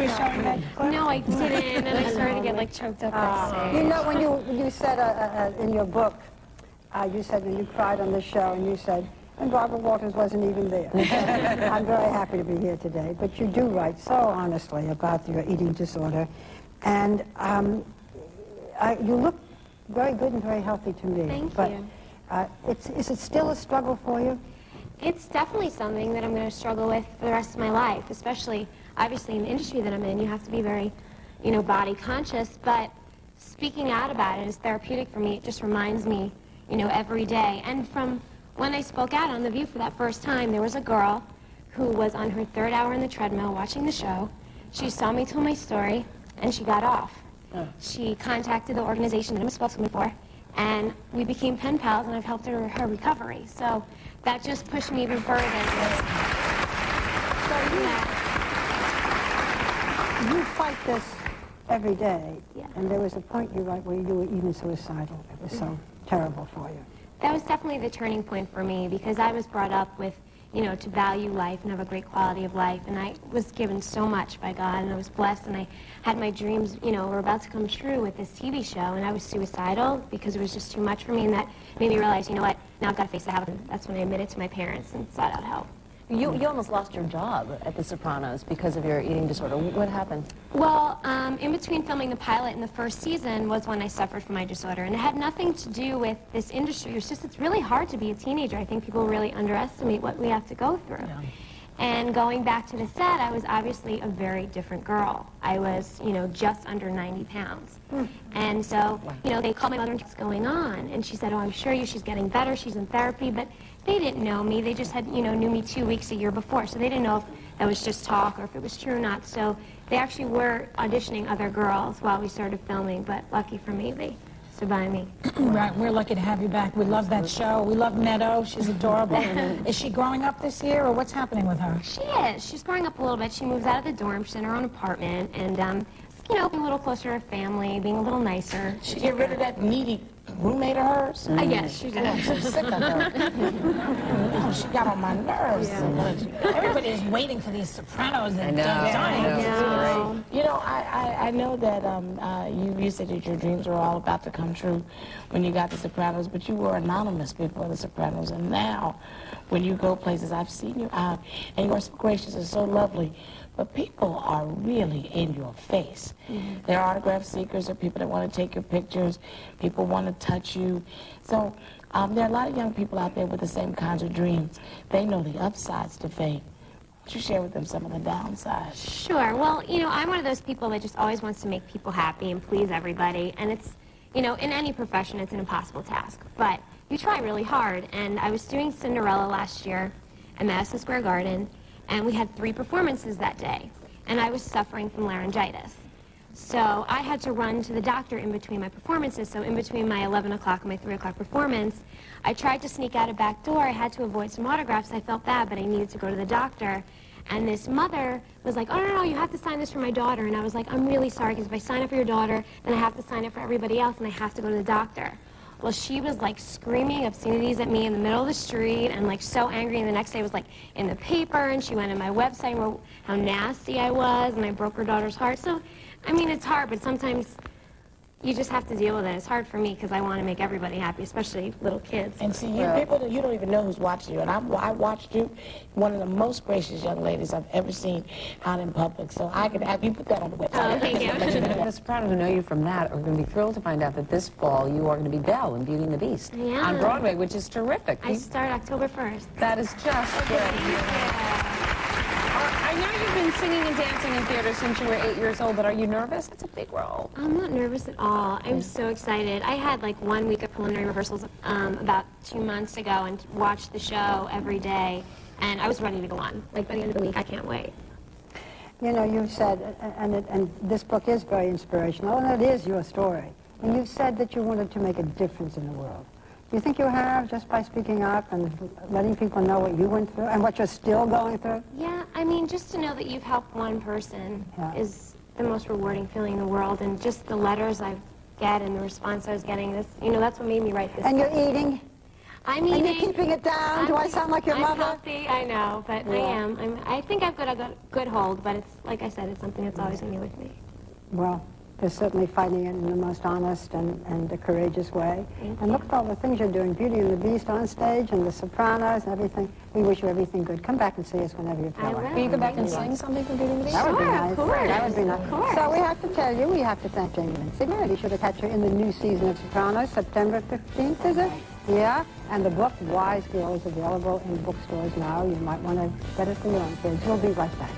were showing that clip? No, I didn't, and I started to get like choked up by You know, when you said in your book, you said when you cried on the show, and you said, and Barbara Walters wasn't even there. I'm very happy to be here today. But you do write so honestly about your eating disorder, and you look very good and very healthy to me. Thank you. Is it still a struggle for you? It's definitely something that I'm going to struggle with for the rest of my life, especially, obviously, in the industry that I'm in. You have to be very, body conscious, but speaking out about it is therapeutic for me. It just reminds me, every day. And from when I spoke out on The View for that first time, there was a girl who was on her 3rd hour in the treadmill watching the show. She saw me tell my story, and she got off. She contacted the organization that I'm a spokeswoman for, and we became pen pals, and I've helped her with her recovery. So that just pushed me even further. So you fight this every day, Yeah. and there was a point you write where you were even suicidal. It was so terrible for you. That was definitely the turning point for me, because I was brought up with, to value life and have a great quality of life, and I was given so much by God, and I was blessed, and I had my dreams, were about to come true with this TV show, and I was suicidal because it was just too much for me, and that made me realize, you know what, now I've got to face it. That's when I admitted to my parents and sought out help. You almost lost your job at The Sopranos because of your eating disorder. What happened? Well, in between filming the pilot and the first season was when I suffered from my disorder, and it had nothing to do with this industry. It's really hard to be a teenager. I think people really underestimate what we have to go through. Yeah. And going back to the set, I was obviously a very different girl. I was, just under 90 pounds. And so, they called my mother and what's going on, and she said, oh, I'm sure she's getting better, she's in therapy, but they didn't know me. They just had, knew me 2 weeks a year before, so they didn't know if that was just talk or if it was true or not. So they actually were auditioning other girls while we started filming, but lucky for me, they stood by me. Right, we're lucky to have you back. We love that show. We love Meadow. She's adorable. Is she growing up this year, or what's happening with her? She is. She's growing up a little bit. She moves out of the dorm. She's in her own apartment, and, being a little closer to her family, being a little nicer. She get rid of that needy roommate of hers? I guess she did. I'm so sick of her. Oh, she got on my nerves. Yeah. Everybody is waiting for these Sopranos and I know that you said that your dreams were all about to come true when you got The Sopranos, but you were anonymous before The Sopranos, and now when you go places, I've seen you out, and you are so gracious and so lovely, but people are really in your face. There are autograph seekers, there are people that want to take your pictures, people want to touch you. So there are a lot of young people out there with the same kinds of dreams. They know the upsides to fame. Would you share with them some of the downsides? Sure. Well, I'm one of those people that just always wants to make people happy and please everybody. And it's, in any profession, it's an impossible task. But you try really hard. And I was doing Cinderella last year at Madison Square Garden, and we had 3 performances that day. And I was suffering from laryngitis. So I had to run to the doctor in between my performances. So in between my 11 o'clock and my 3 o'clock performance, I tried to sneak out a back door. I had to avoid some autographs. I felt bad, but I needed to go to the doctor. And this mother was like, oh, no, you have to sign this for my daughter. And I was like, I'm really sorry, because if I sign it for your daughter, then I have to sign it for everybody else, and I have to go to the doctor. Well, she was like screaming obscenities at me in the middle of the street, and like so angry, and the next day was like in the paper, and she went on my website and wrote how nasty I was, and I broke her daughter's heart. So, I mean, it's hard, but sometimes you just have to deal with it. It's hard for me because I want to make everybody happy, especially little kids. And see, people that you don't even know who's watching you. And I watched you, one of the most gracious young ladies I've ever seen out in public. So I could have you put that on the website. Oh, thank you. The Sopranos who know you from that are going to be thrilled to find out that this fall you are going to be Belle in Beauty and the Beast on Broadway, which is terrific. I start October 1st. That is just great. I know you've been singing and dancing in theater since you were 8 years old, but are you nervous? It's a big role. I'm not nervous at all. I'm so excited. I had like 1 week of preliminary rehearsals about 2 months ago and watched the show every day, and I was ready to go on. Like by the end of the week, I can't wait. You said, and this book is very inspirational, and it is your story. And you've said that you wanted to make a difference in the world. Do you think you have, just by speaking up and letting people know what you went through and what you're still going through? Yeah, I mean, just to know that you've helped one person is the most rewarding feeling in the world, and just the letters I get and the response I was getting, that's what made me write this book. And you're eating? I'm And eating. you're keeping it down. Do I sound like your I'm mother? healthy, I know, but I am. I think I've got a good hold, but it's, like I said, it's something that's always going to be with me. Well, you're certainly fighting it in the most honest and a courageous way. And look at all the things you're doing, Beauty and the Beast on stage and The Sopranos and everything. We wish you everything good. Come back and see us whenever you feel I like will. it. Will you go back and sing something for Beauty and the Beast? That would be Sure, nice. of course. That would be nice. Of course. So we have to tell you, we have to thank Jamie Lynn Sigler, and be sure to catch her in the new season of Sopranos, September 15th, is it? Yeah. And the book, Wise Girl, is available in bookstores now. You might want to get it for your own kids. We'll be right back.